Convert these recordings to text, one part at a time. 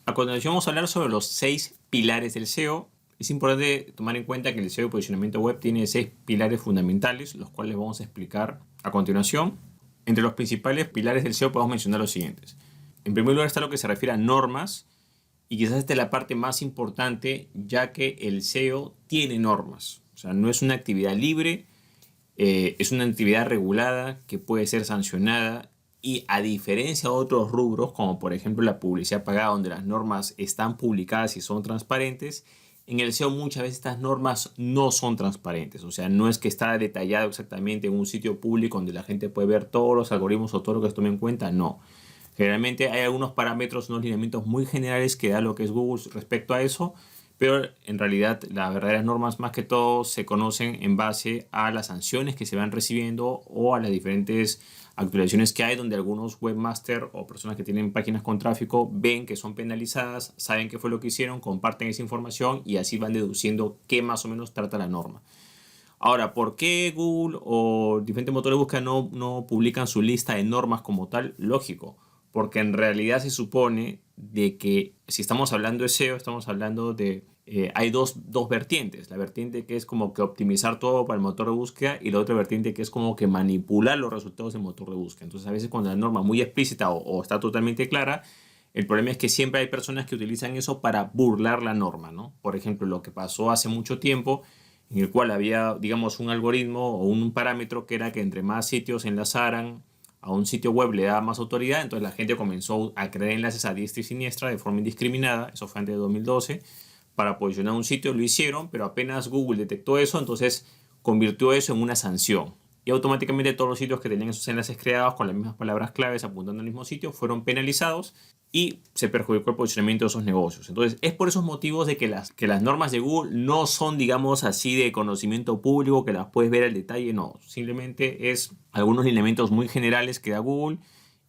A continuación vamos a hablar sobre los 6 pilares del SEO. Es importante tomar en cuenta que el SEO de posicionamiento web tiene 6 pilares fundamentales, los cuales vamos a explicar a continuación. Entre los principales pilares del SEO podemos mencionar los siguientes. En primer lugar está lo que se refiere a normas, y quizás esta es la parte más importante, ya que el SEO tiene normas. O sea, no es una actividad libre, es una actividad regulada que puede ser sancionada. Y a diferencia de otros rubros, como por ejemplo la publicidad pagada, donde las normas están publicadas y son transparentes, en el SEO muchas veces estas normas no son transparentes. O sea, no es que está detallado exactamente en un sitio público donde la gente puede ver todos los algoritmos o todo lo que se tome en cuenta. No. Generalmente hay algunos parámetros, unos lineamientos muy generales que da lo que es Google respecto a eso, pero en realidad las verdaderas normas más que todo se conocen en base a las sanciones que se van recibiendo o a las diferentes actualizaciones que hay, donde algunos webmasters o personas que tienen páginas con tráfico ven que son penalizadas, saben qué fue lo que hicieron, comparten esa información y así van deduciendo qué más o menos trata la norma. Ahora, ¿por qué Google o diferentes motores de búsqueda no publican su lista de normas como tal? Lógico, porque en realidad se supone de que si estamos hablando de SEO, estamos hablando de... hay dos vertientes. La vertiente que es como que optimizar todo para el motor de búsqueda y la otra vertiente que es como que manipular los resultados del motor de búsqueda. Entonces a veces cuando la norma es muy explícita o está totalmente clara, el problema es que siempre hay personas que utilizan eso para burlar la norma, ¿no? Por ejemplo, lo que pasó hace mucho tiempo, en el cual había, digamos, un algoritmo o un parámetro que era que entre más sitios enlazaran a un sitio web le daba más autoridad, entonces la gente comenzó a crear enlaces a diestra y siniestra de forma indiscriminada, eso fue antes de 2012, para posicionar un sitio, lo hicieron, pero apenas Google detectó eso, entonces convirtió eso en una sanción. Y automáticamente todos los sitios que tenían esos enlaces creados con las mismas palabras claves apuntando al mismo sitio fueron penalizados y se perjudicó el posicionamiento de esos negocios. Entonces es por esos motivos de que las normas de Google no son, digamos así, de conocimiento público, que las puedes ver al detalle, no. Simplemente es algunos lineamientos muy generales que da Google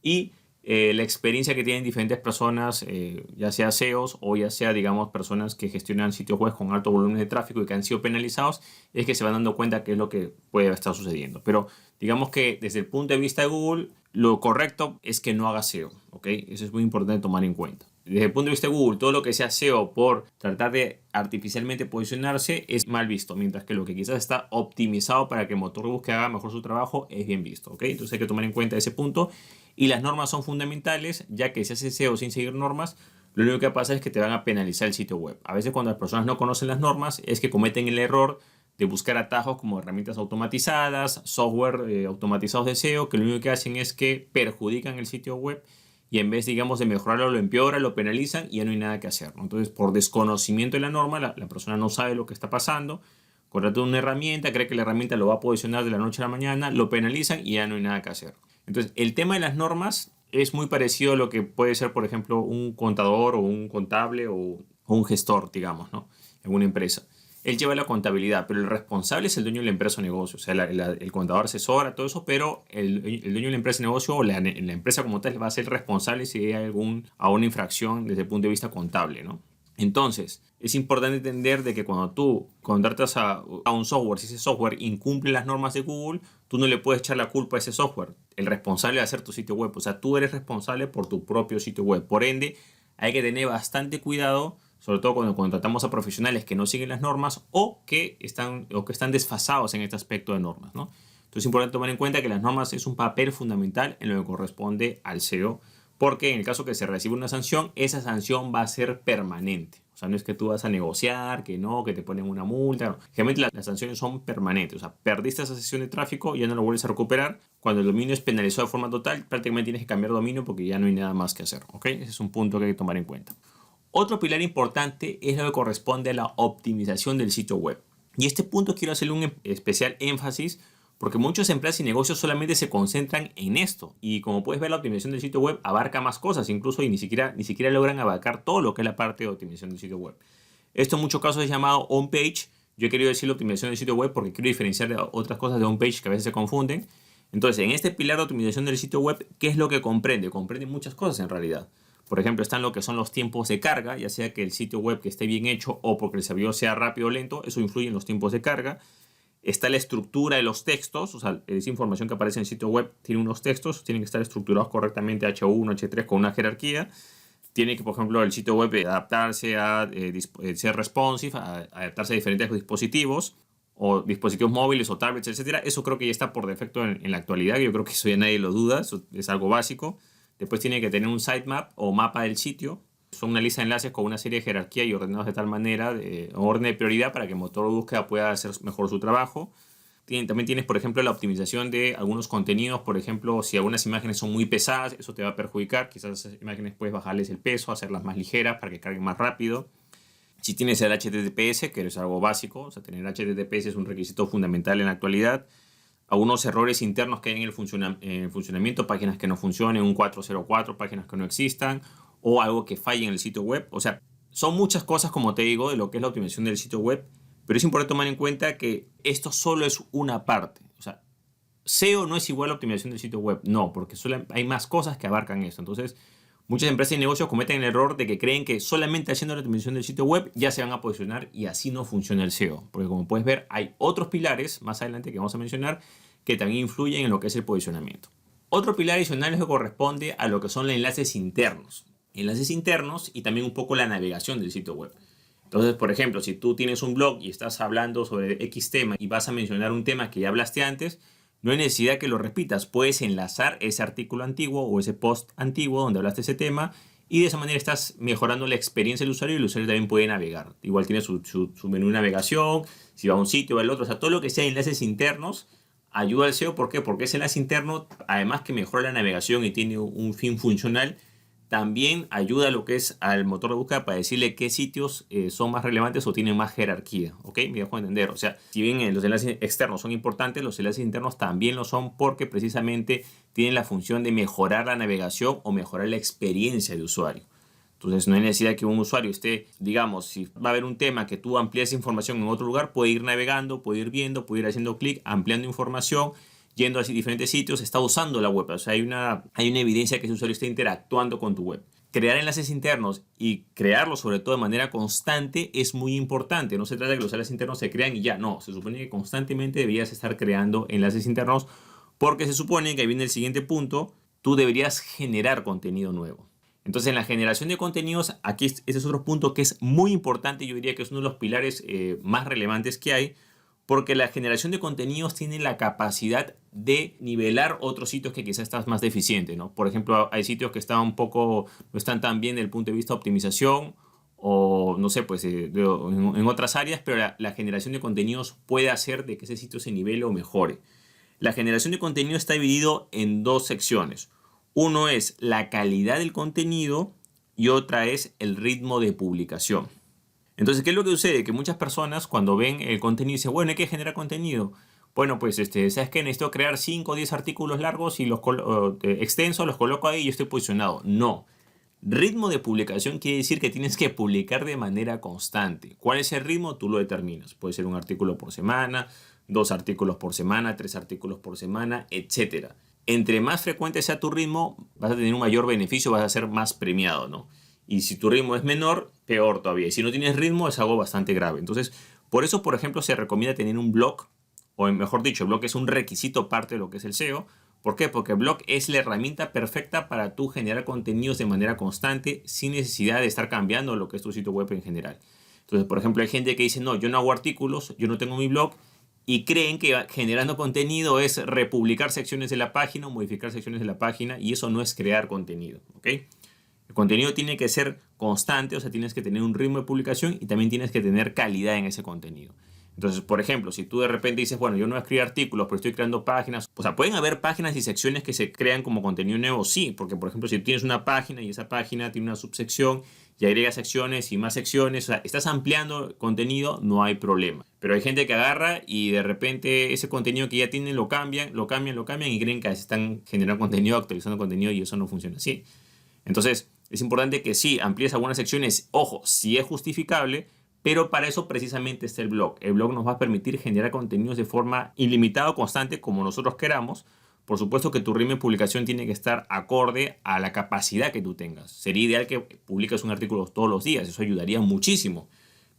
y la experiencia que tienen diferentes personas, ya sea SEOs o ya sea, digamos, personas que gestionan sitios web con alto volumen de tráfico y que han sido penalizados, es que se van dando cuenta qué es lo que puede estar sucediendo. Pero digamos que desde el punto de vista de Google, lo correcto es que no haga SEO, ¿ok? Eso es muy importante tomar en cuenta. Desde el punto de vista de Google, todo lo que sea SEO por tratar de artificialmente posicionarse es mal visto, mientras que lo que quizás está optimizado para que el motor de búsqueda haga mejor su trabajo es bien visto, ¿ok? Entonces hay que tomar en cuenta ese punto. Y las normas son fundamentales, ya que si haces SEO sin seguir normas, lo único que pasa es que te van a penalizar el sitio web. A veces cuando las personas no conocen las normas es que cometen el error de buscar atajos como herramientas automatizadas, software automatizados de SEO, que lo único que hacen es que perjudican el sitio web y en vez, digamos, de mejorarlo, lo empeoran, lo penalizan y ya no hay nada que hacer, ¿no? Entonces, por desconocimiento de la norma, la persona no sabe lo que está pasando, contrata una herramienta, cree que la herramienta lo va a posicionar de la noche a la mañana, lo penalizan y ya no hay nada que hacer. Entonces, el tema de las normas es muy parecido a lo que puede ser, por ejemplo, un contador o un contable o un gestor, digamos, ¿no? En una empresa. Él lleva la contabilidad, pero el responsable es el dueño de la empresa o negocio. O sea, el contador asesora, todo eso, pero el dueño de la empresa o negocio o la empresa como tal va a ser responsable si hay alguna infracción desde el punto de vista contable, ¿no? Entonces, es importante entender de que cuando tú contratas a un software, si ese software incumple las normas de Google, tú no le puedes echar la culpa a ese software. El responsable de hacer tu sitio web. O sea, tú eres responsable por tu propio sitio web. Por ende, hay que tener bastante cuidado, sobre todo cuando contratamos a profesionales que no siguen las normas o que están desfasados en este aspecto de normas, ¿no? Entonces es importante tomar en cuenta que las normas es un papel fundamental en lo que corresponde al SEO, porque en el caso que se reciba una sanción, esa sanción va a ser permanente. O sea, no es que tú vas a negociar, que no, que te ponen una multa. No. Generalmente las sanciones son permanentes. O sea, perdiste esa sesión de tráfico, ya no lo vuelves a recuperar. Cuando el dominio es penalizado de forma total, prácticamente tienes que cambiar dominio porque ya no hay nada más que hacer, ¿ok? Ese es un punto que hay que tomar en cuenta. Otro pilar importante es lo que corresponde a la optimización del sitio web. Y este punto quiero hacerle un especial énfasis porque muchas empresas y negocios solamente se concentran en esto. Y como puedes ver, la optimización del sitio web abarca más cosas incluso y ni siquiera logran abarcar todo lo que es la parte de optimización del sitio web. Esto en muchos casos es llamado on-page. Yo he querido decir la optimización del sitio web porque quiero diferenciar de otras cosas de on-page que a veces se confunden. Entonces, en este pilar de optimización del sitio web, ¿qué es lo que comprende? Comprende muchas cosas en realidad. Por ejemplo, están lo que son los tiempos de carga, ya sea que el sitio web que esté bien hecho o porque el servidor sea rápido o lento, eso influye en los tiempos de carga. Está la estructura de los textos, o sea, esa información que aparece en el sitio web tiene unos textos, tienen que estar estructurados correctamente H1, H3 con una jerarquía. Tiene que, por ejemplo, el sitio web adaptarse a ser responsive, a adaptarse a diferentes dispositivos o dispositivos móviles o tablets, etcétera. Eso creo que ya está por defecto en la actualidad. Yo creo que eso ya nadie lo duda. Eso es algo básico. Después tiene que tener un sitemap o mapa del sitio. Son una lista de enlaces con una serie de jerarquía y ordenados de tal manera, orden de prioridad, para que el motor de búsqueda pueda hacer mejor su trabajo. También tienes, por ejemplo, la optimización de algunos contenidos. Por ejemplo, si algunas imágenes son muy pesadas, eso te va a perjudicar. Quizás esas imágenes puedes bajarles el peso, hacerlas más ligeras para que carguen más rápido. Si tienes el HTTPS, que es algo básico, o sea, tener HTTPS es un requisito fundamental en la actualidad. Algunos errores internos que hay en el funcionamiento, páginas que no funcionen, un 404, páginas que no existan, o algo que falle en el sitio web. O sea, son muchas cosas, como te digo, de lo que es la optimización del sitio web, pero es importante tomar en cuenta que esto solo es una parte. O sea, SEO no es igual a optimización del sitio web, no, porque hay más cosas que abarcan esto. Entonces, muchas empresas y negocios cometen el error de que creen que solamente haciendo la optimización del sitio web ya se van a posicionar, y así no funciona el SEO. Porque como puedes ver, hay otros pilares más adelante que vamos a mencionar que también influyen en lo que es el posicionamiento. Otro pilar adicional es que corresponde a lo que son los enlaces internos. Enlaces internos y también un poco la navegación del sitio web. Entonces, por ejemplo, si tú tienes un blog y estás hablando sobre X tema y vas a mencionar un tema que ya hablaste antes, no hay necesidad que lo repitas. Puedes enlazar ese artículo antiguo o ese post antiguo donde hablaste ese tema, y de esa manera estás mejorando la experiencia del usuario, y el usuario también puede navegar. Igual tiene su menú de navegación, si va a un sitio o al otro. O sea, todo lo que sea enlaces internos ayuda al SEO. ¿Por qué? Porque ese enlace interno, además que mejora la navegación y tiene un fin funcional, también ayuda a lo que es al motor de búsqueda para decirle qué sitios son más relevantes o tienen más jerarquía. ¿Ok? Me dejo entender. O sea, si bien los enlaces externos son importantes, los enlaces internos también lo son, porque precisamente tienen la función de mejorar la navegación o mejorar la experiencia de usuario. Entonces no hay necesidad que un usuario esté, digamos, si va a haber un tema que tú amplías información en otro lugar, puede ir navegando, puede ir viendo, puede ir haciendo clic, ampliando información, yendo a diferentes sitios, está usando la web. O sea, hay una evidencia que ese usuario está interactuando con tu web. Crear enlaces internos y crearlos sobre todo de manera constante es muy importante. No se trata de que los enlaces internos se crean y ya, no. Se supone que constantemente deberías estar creando enlaces internos, porque se supone que ahí viene el siguiente punto: tú deberías generar contenido nuevo. Entonces, en la generación de contenidos, aquí ese es otro punto que es muy importante. Yo diría que es uno de los pilares más relevantes que hay, porque la generación de contenidos tiene la capacidad de nivelar otros sitios que quizás estás más deficiente, ¿no? Por ejemplo, hay sitios que están no están tan bien desde el punto de vista de optimización, o no sé, pues en otras áreas, pero la generación de contenidos puede hacer de que ese sitio se nivele o mejore. La generación de contenido está dividido en dos secciones. Uno es la calidad del contenido y otra es el ritmo de publicación. Entonces, ¿qué es lo que sucede? Que muchas personas, cuando ven el contenido, dicen, bueno, hay que generar contenido. Bueno, pues, ¿sabes qué? Necesito crear 5 o 10 artículos largos y extensos, los coloco ahí y yo estoy posicionado. No. Ritmo de publicación quiere decir que tienes que publicar de manera constante. ¿Cuál es el ritmo? Tú lo determinas. Puede ser un artículo por semana, 2 artículos por semana, 3 artículos por semana, etc. Entre más frecuente sea tu ritmo, vas a tener un mayor beneficio, vas a ser más premiado, ¿no? Y si tu ritmo es menor, peor todavía. Y si no tienes ritmo, es algo bastante grave. Entonces, por eso, por ejemplo, se recomienda tener un blog, o mejor dicho, el blog es un requisito parte de lo que es el SEO. ¿Por qué? Porque el blog es la herramienta perfecta para tú generar contenidos de manera constante, sin necesidad de estar cambiando lo que es tu sitio web en general. Entonces, por ejemplo, hay gente que dice, no, yo no hago artículos, yo no tengo mi blog, y creen que generando contenido es republicar secciones de la página o modificar secciones de la página, y eso no es crear contenido, ¿ok? El contenido tiene que ser constante, o sea, tienes que tener un ritmo de publicación y también tienes que tener calidad en ese contenido. Entonces, por ejemplo, si tú de repente dices, bueno, yo no voy a escribir artículos, pero estoy creando páginas. O sea, pueden haber páginas y secciones que se crean como contenido nuevo, sí, porque, por ejemplo, si tienes una página y esa página tiene una subsección y agregas secciones y más secciones, o sea, estás ampliando contenido, no hay problema. Pero hay gente que agarra y de repente ese contenido que ya tienen lo cambian y creen que están generando contenido, actualizando contenido, y eso no funciona así. Entonces, es importante que sí amplíes algunas secciones, ojo, si es justificable, pero para eso precisamente está el blog. El blog nos va a permitir generar contenidos de forma ilimitada o constante, como nosotros queramos. Por supuesto que tu ritmo de publicación tiene que estar acorde a la capacidad que tú tengas. Sería ideal que publiques un artículo todos los días, eso ayudaría muchísimo.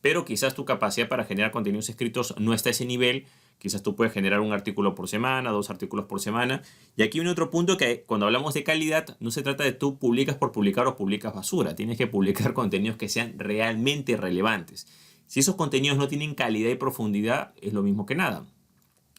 Pero quizás tu capacidad para generar contenidos escritos no está a ese nivel, Quizás tú puedes generar un artículo por semana, 2 artículos por semana. Y aquí viene otro punto que cuando hablamos de calidad, no se trata de tú publicas por publicar o publicas basura. Tienes que publicar contenidos que sean realmente relevantes. Si esos contenidos no tienen calidad y profundidad, es lo mismo que nada.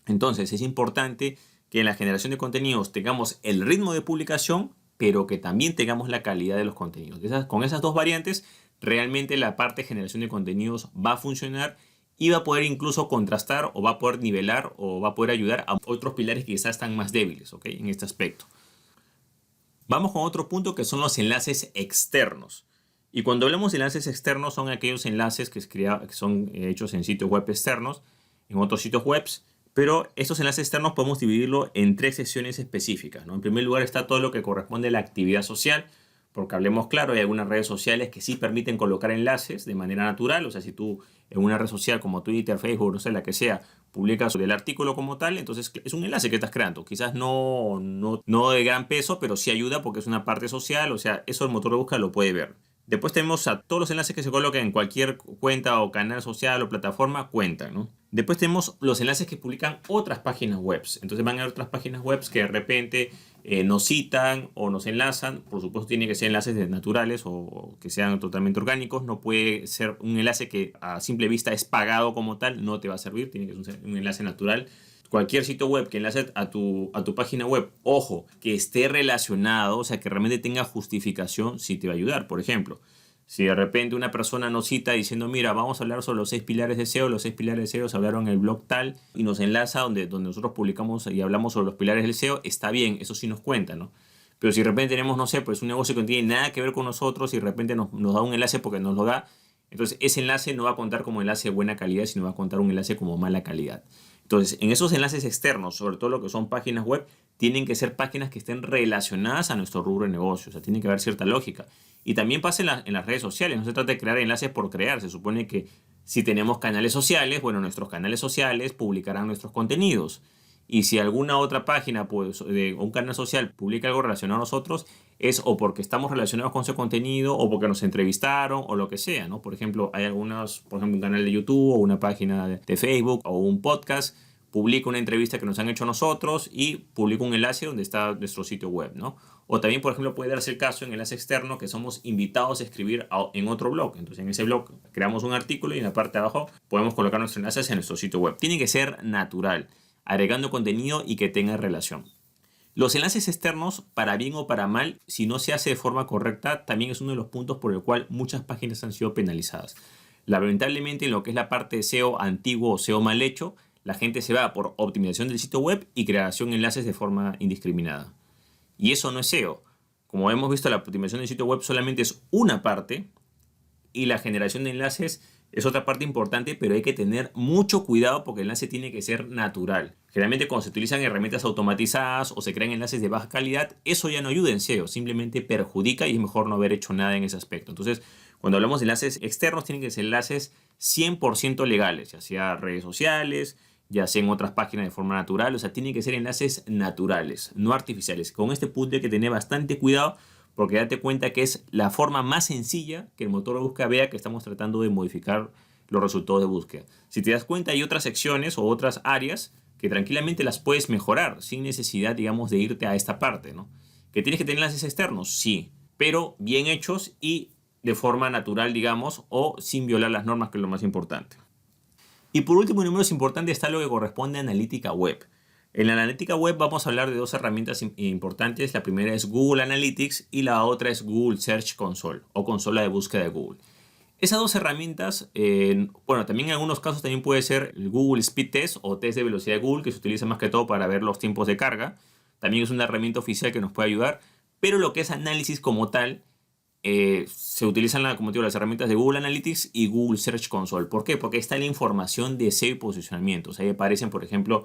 Entonces es importante que en la generación de contenidos tengamos el ritmo de publicación, pero que también tengamos la calidad de los contenidos. Con esas dos variantes, realmente la parte de generación de contenidos va a funcionar y va a poder incluso contrastar o va a poder nivelar o va a poder ayudar a otros pilares que quizás están más débiles, ¿ok? En este aspecto. Vamos con otro punto que son los enlaces externos. Y cuando hablamos de enlaces externos son aquellos enlaces que son hechos en sitios web externos, en otros sitios web, pero estos enlaces externos podemos dividirlo en 3 secciones específicas, ¿no? En primer lugar está todo lo que corresponde a la actividad social, porque hablemos claro, hay algunas redes sociales que sí permiten colocar enlaces de manera natural. O sea, si tú en una red social como Twitter, Facebook, no sé, la que sea, publicas el artículo como tal, entonces es un enlace que estás creando. Quizás no de gran peso, pero sí ayuda porque es una parte social. O sea, eso el motor de búsqueda lo puede ver. Después tenemos a todos los enlaces que se colocan en cualquier cuenta o canal social o plataforma, cuentan, ¿no? Después tenemos los enlaces que publican otras páginas web. Entonces van a otras páginas web que de repente nos citan o nos enlazan. Por supuesto tienen que ser enlaces naturales o que sean totalmente orgánicos. No puede ser un enlace que a simple vista es pagado como tal, no te va a servir. Tiene que ser un enlace natural. Cualquier sitio web que enlace a tu página web, ojo, que esté relacionado, o sea, que realmente tenga justificación, sí te va a ayudar. Por ejemplo, si de repente una persona nos cita diciendo, mira, vamos a hablar sobre los 6 pilares de SEO, los 6 pilares de SEO se hablaron en el blog tal, y nos enlaza donde nosotros publicamos y hablamos sobre los pilares del SEO, está bien, eso sí nos cuenta, ¿no? Pero si de repente tenemos, no sé, pues un negocio que no tiene nada que ver con nosotros y de repente nos da un enlace porque nos lo da, entonces ese enlace no va a contar como enlace de buena calidad, sino va a contar un enlace como mala calidad. Entonces, en esos enlaces externos, sobre todo lo que son páginas web, tienen que ser páginas que estén relacionadas a nuestro rubro de negocio. O sea, tiene que haber cierta lógica. Y también pasa en las redes sociales. No se trata de crear enlaces por crear. Se supone que si tenemos canales sociales, bueno, nuestros canales sociales publicarán nuestros contenidos. Y si alguna otra página pues, o un canal social publica algo relacionado a nosotros, es o porque estamos relacionados con ese contenido o porque nos entrevistaron o lo que sea, ¿no? Por ejemplo, hay por ejemplo, un canal de YouTube o una página de Facebook o un podcast publica una entrevista que nos han hecho nosotros y publica un enlace donde está nuestro sitio web, ¿no? O también, por ejemplo, puede darse el caso en enlace externo que somos invitados a escribir en otro blog. Entonces, en ese blog creamos un artículo y en la parte de abajo podemos colocar nuestros enlaces en nuestro sitio web. Tiene que ser natural, agregando contenido y que tenga relación. Los enlaces externos, para bien o para mal, si no se hace de forma correcta, también es uno de los puntos por el cual muchas páginas han sido penalizadas. Lamentablemente, en lo que es la parte de SEO antiguo o SEO mal hecho, la gente se va por optimización del sitio web y creación de enlaces de forma indiscriminada. Y eso no es SEO. Como hemos visto, la optimización del sitio web solamente es una parte y la generación de enlaces es otra parte importante, pero hay que tener mucho cuidado porque el enlace tiene que ser natural. Generalmente cuando se utilizan herramientas automatizadas o se crean enlaces de baja calidad, eso ya no ayuda en SEO, simplemente perjudica y es mejor no haber hecho nada en ese aspecto. Entonces, cuando hablamos de enlaces externos, tienen que ser enlaces 100% legales, ya sea redes sociales, ya sea en otras páginas de forma natural. O sea, tienen que ser enlaces naturales, no artificiales. Con este punto hay que tener bastante cuidado porque date cuenta que es la forma más sencilla que el motor de búsqueda vea que estamos tratando de modificar los resultados de búsqueda. Si te das cuenta, hay otras secciones o otras áreas que tranquilamente las puedes mejorar sin necesidad, digamos, de irte a esta parte, ¿no? ¿Que tienes que tener enlaces externos? Sí, pero bien hechos y de forma natural, digamos, o sin violar las normas, que es lo más importante. Y por último, y no menos importante, está lo que corresponde a analítica web. En la analítica web vamos a hablar de 2 herramientas importantes. La primera es Google Analytics y la otra es Google Search Console o consola de búsqueda de Google. Esas 2 herramientas, bueno, también en algunos casos también puede ser el Google Speed Test o test de velocidad de Google, que se utiliza más que todo para ver los tiempos de carga. También es una herramienta oficial que nos puede ayudar, pero lo que es análisis como tal, se utilizan, como digo, las herramientas de Google Analytics y Google Search Console. ¿Por qué? Porque ahí está la información de SEO y posicionamiento. O sea, ahí aparecen, por ejemplo,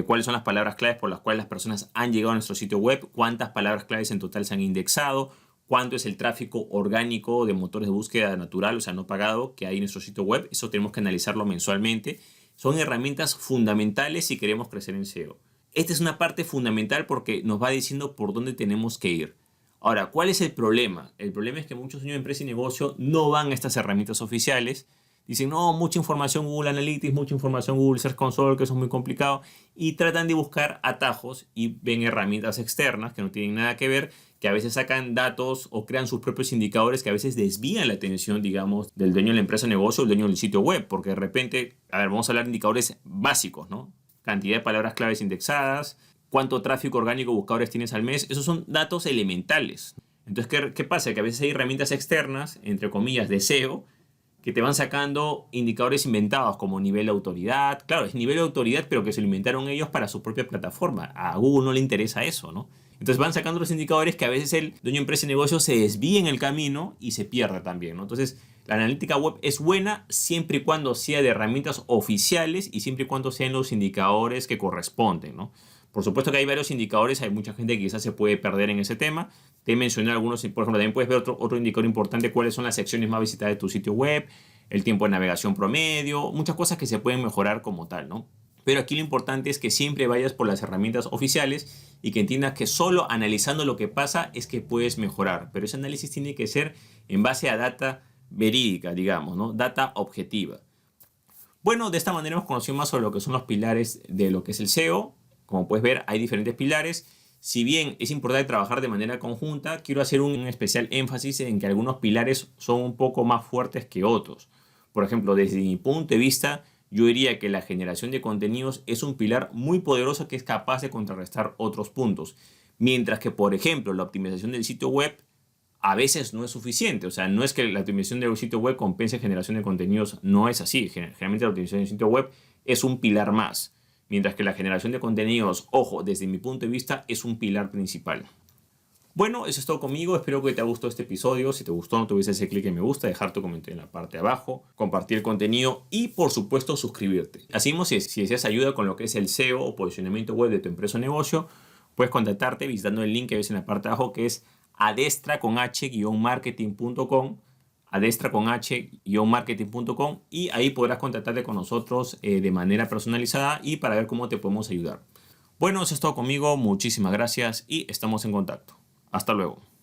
cuáles son las palabras claves por las cuales las personas han llegado a nuestro sitio web, cuántas palabras claves en total se han indexado, cuánto es el tráfico orgánico de motores de búsqueda natural, o sea, no pagado, que hay en nuestro sitio web. Eso tenemos que analizarlo mensualmente. Son herramientas fundamentales si queremos crecer en SEO. Esta es una parte fundamental porque nos va diciendo por dónde tenemos que ir. Ahora, ¿cuál es el problema? El problema es que muchos dueños de empresa y negocio no van a estas herramientas oficiales. dicen, no, mucha información Google Analytics, mucha información Google Search Console, que eso es muy complicado, y tratan de buscar atajos y ven herramientas externas que no tienen nada que ver, que a veces sacan datos o crean sus propios indicadores que a veces desvían la atención, digamos, del dueño de la empresa o negocio o del dueño del sitio web, porque de repente, a ver, vamos a hablar de indicadores básicos, ¿no? Cantidad de palabras claves indexadas, cuánto tráfico orgánico buscadores tienes al mes, esos son datos elementales. Entonces, ¿qué pasa? Que a veces hay herramientas externas, entre comillas, de SEO, que te van sacando indicadores inventados como nivel de autoridad. Claro, es nivel de autoridad, pero que se lo inventaron ellos para su propia plataforma. A Google no le interesa eso, ¿no? Entonces van sacando los indicadores que a veces el dueño de empresa y negocio se desvía en el camino y se pierde también, ¿no? Entonces, la analítica web es buena siempre y cuando sea de herramientas oficiales y siempre y cuando sean los indicadores que corresponden, ¿no? Por supuesto que hay varios indicadores, hay mucha gente que quizás se puede perder en ese tema. Te mencioné algunos, por ejemplo, también puedes ver otro indicador importante, cuáles son las secciones más visitadas de tu sitio web, el tiempo de navegación promedio, muchas cosas que se pueden mejorar como tal, ¿no? Pero aquí lo importante es que siempre vayas por las herramientas oficiales y que entiendas que solo analizando lo que pasa es que puedes mejorar. Pero ese análisis tiene que ser en base a data verídica, digamos, ¿no? Data objetiva. Bueno, de esta manera hemos conocido más sobre lo que son los pilares de lo que es el SEO. Como puedes ver, hay diferentes pilares. Si bien es importante trabajar de manera conjunta, quiero hacer un especial énfasis en que algunos pilares son un poco más fuertes que otros. Por ejemplo, desde mi punto de vista, yo diría que la generación de contenidos es un pilar muy poderoso que es capaz de contrarrestar otros puntos. Mientras que, por ejemplo, la optimización del sitio web a veces no es suficiente. O sea, no es que la optimización del sitio web compense generación de contenidos. No es así. Generalmente la optimización del sitio web es un pilar más. Mientras que la generación de contenidos, ojo, desde mi punto de vista, es un pilar principal. Bueno, eso es todo conmigo. Espero que te haya gustado este episodio. Si te gustó, no te olvides ese clic en me gusta, dejar tu comentario en la parte de abajo, compartir el contenido y, por supuesto, suscribirte. Así mismo, si deseas ayuda con lo que es el SEO o posicionamiento web de tu empresa o negocio, puedes contactarte visitando el link que ves en la parte de abajo, que es adestraconh-marketing.com, adestraconh-marketing.com, y ahí podrás contactarte con nosotros de manera personalizada y para ver cómo te podemos ayudar. Bueno, eso es todo conmigo. Muchísimas gracias y estamos en contacto. Hasta luego.